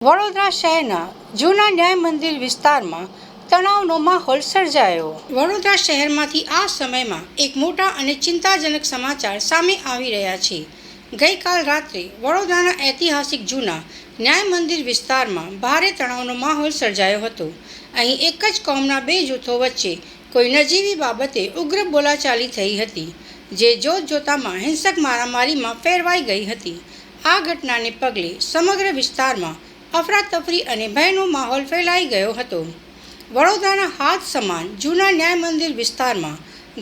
વડોદરા શહેરના જૂના ન્યાય મંદિર વિસ્તારમાં તણાવનો માહોલ સર્જાયો। વડોદરા શહેરમાંથી આ સમયમાં એક મોટા અને ચિંતાજનક સમાચાર સામે આવી રહ્યા છે। ગઈકાલ રાત્રે વડોદરાના ઐતિહાસિક જૂના ન્યાય મંદિર વિસ્તારમાં ભારે તણાવનો માહોલ સર્જાયો હતો। અહીં એક જ કોમના બે જૂથો વચ્ચે કોઈ નજીવી બાબતે ઉગ્ર બોલાચાલી થઈ હતી, જે જોતજોતામાં હિંસક મારામારીમાં ફેરવાઈ ગઈ હતી। આ ઘટનાને પગલે સમગ્ર વિસ્તારમાં અફરાતફરી અને ભયનો માહોલ ફેલાઈ ગયો હતો। વડોદરાના હાથ સમાન જૂના ન્યાય મંદિર વિસ્તારમાં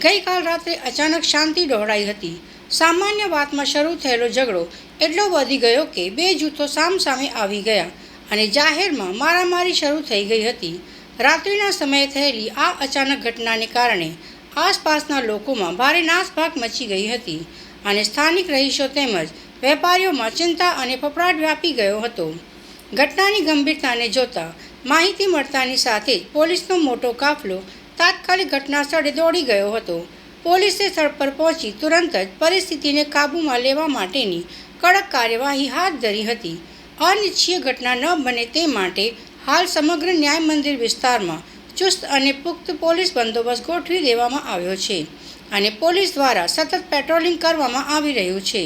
ગઈકાલ રાત્રે અચાનક શાંતિ ડહોળાઈ હતી। સામાન્ય વાતમાં શરૂ થયેલો ઝઘડો એટલો વધી ગયો કે બે જૂથો સામસામે આવી ગયા અને જાહેરમાં મારામારી શરૂ થઈ ગઈ હતી। રાત્રિના સમયે થયેલી આ અચાનક ઘટનાને કારણે આસપાસના લોકોમાં ભારે નાસભાગ મચી ગઈ હતી અને સ્થાનિક રહીશો તેમજ વેપારીઓમાં ચિંતા અને ફફડાટ વ્યાપી ગયો હતો। ઘટનાની ગંભીરતાને જોતા માહિતી મળતાની સાથે જ પોલીસનો મોટો કાફલો તાત્કાલિક ઘટના સ્થળે દોડી ગયો હતો। પોલીસે સ્થળ પર પહોંચી તુરંત જ પરિસ્થિતિને કાબૂમાં લેવા માટેની કડક કાર્યવાહી હાથ ધરી હતી। અનિચ્છનીય ઘટના ન બને તે માટે હાલ સમગ્ર ન્યાય મંદિર વિસ્તારમાં ચુસ્ત અને પુખ્ત પોલીસ બંદોબસ્ત ગોઠવી દેવામાં આવ્યો છે અને પોલીસ દ્વારા સતત પેટ્રોલિંગ કરવામાં આવી રહ્યું છે।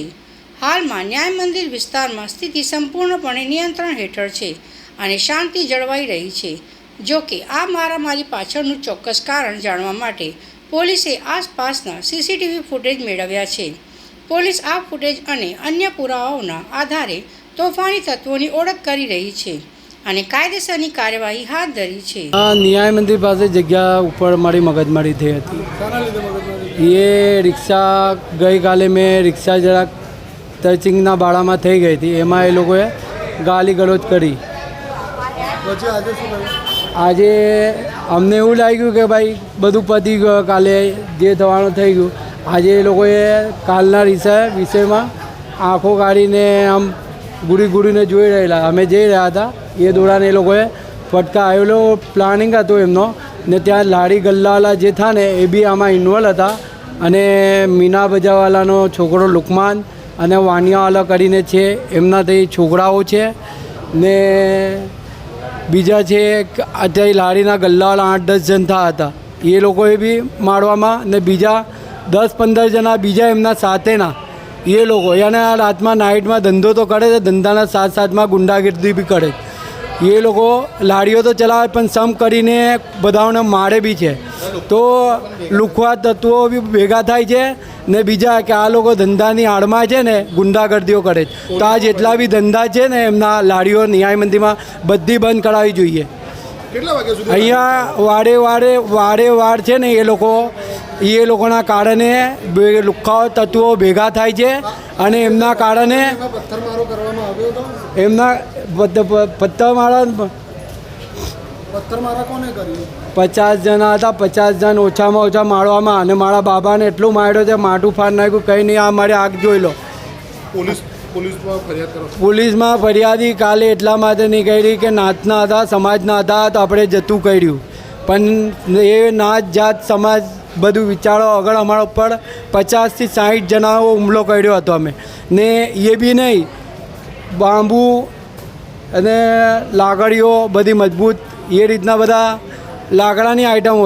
હાલમાં ન્યાય મંદિર વિસ્તારમાં સ્થિતિ સંપૂર્ણપણે નિયંત્રણ હેઠળ છે અને શાંતિ જળવાઈ રહી છે। જો કે આ મારામારી પાછળનું ચોક્કસ કારણ જાણવા માટે પોલીસે આસપાસના સીસીટીવી ફૂટેજ મેળવ્યા છે। પોલીસ આ ફૂટેજ અને અન્ય પુરાવાઓના આધારે તોફાની તત્વોની ઓળખ કરી રહી છે અને કાયદેસરની કાર્યવાહી હાથ ધરી છે। ન્યાય મંદિર પાસે જગ્યા ઉપર મારી મગજમારી થઈ હતી। એ રિક્ષા ગઈકાલે મેં રિક્ષા જરાક ટચિંગના બાળામાં થઈ ગઈ હતી, એમાં એ લોકોએ ગાલી ગલોચ કરી। આજે અમને એવું લાગ્યું કે ભાઈ બધું પતી ગયું, કાલે જે થવાનું થઈ ગયું। આજે એ લોકોએ કાલના વિષયમાં આંખો કાઢીને આમ ગુડીને જોઈ રહેલા, અમે જઈ રહ્યા હતા એ દોરાને એ લોકોએ ફટકા આવેલો પ્લાનિંગ હતો એમનો ને ત્યાં લાડી ગલ્લાવાલા જે થા ને એ બી આમાં ઇન્વોલ્વ હતા અને મીના બજાવાલાનો છોકરો લુકમાન અને વાનિયાવાલા કરીને છે, એમના તે છોકરાઓ છે ને બીજા છે અત્યારે લારીના ગલ્લાવાળા 8-10 જણ થા હતા, એ લોકોએ બી મારવામાં ને બીજા 10-15 જણા બીજા એમના સાથેના એ લોકો યાને આ રાતમાં નાઇટમાં ધંધો તો કરે છે, ધંધાના સાથમાં ગુંડાગીરી બી કરે। એ લોકો લારીઓ તો ચલાવે પણ સમ કરીને બધાઓને મારે બી છે। તો લુખવા તત્વો બી ભેગા થાય છે ને બીજા કે આ લોકો ધંધાની આડમાં છે ને ગુંડાગર્દીઓ કરે છે। તો આ જેટલા બી ધંધા છે ને એમના લારીઓ ન્યાય મંદિરમાં બધી બંધ કરાવવી જોઈએ। અહીંયા વારે છે ને એ લોકોના કારણે લુખ્ખાઓ તત્વો ભેગા થાય છે અને એમના કારણે એમના પથ્થરમારા 50 જણા હતા, 50 જણ ઓછામાં ઓછા મારવામાં અને મારા બાબાને એટલું માર્યો છે, માથું ફાડ નાખ્યું, કંઈ નહીં, આ મારે આગ જોઈ લો। પોલીસમાં ફરિયાદી કાલે એટલા માટે નહીં કરી કે નાતના હતા, સમાજના હતા તો આપણે જતું કર્યું, પણ એ નાત જાત સમાજ બધું વિચારો આગળ અમારા ઉપર 50 થી 60 જણાઓ હુમલો કર્યો હતો અમે ને એ બી નહીં, બાંબુ અને લાકડીઓ બધી મજબૂત એ રીતના બધા લાકડાની આઈટમો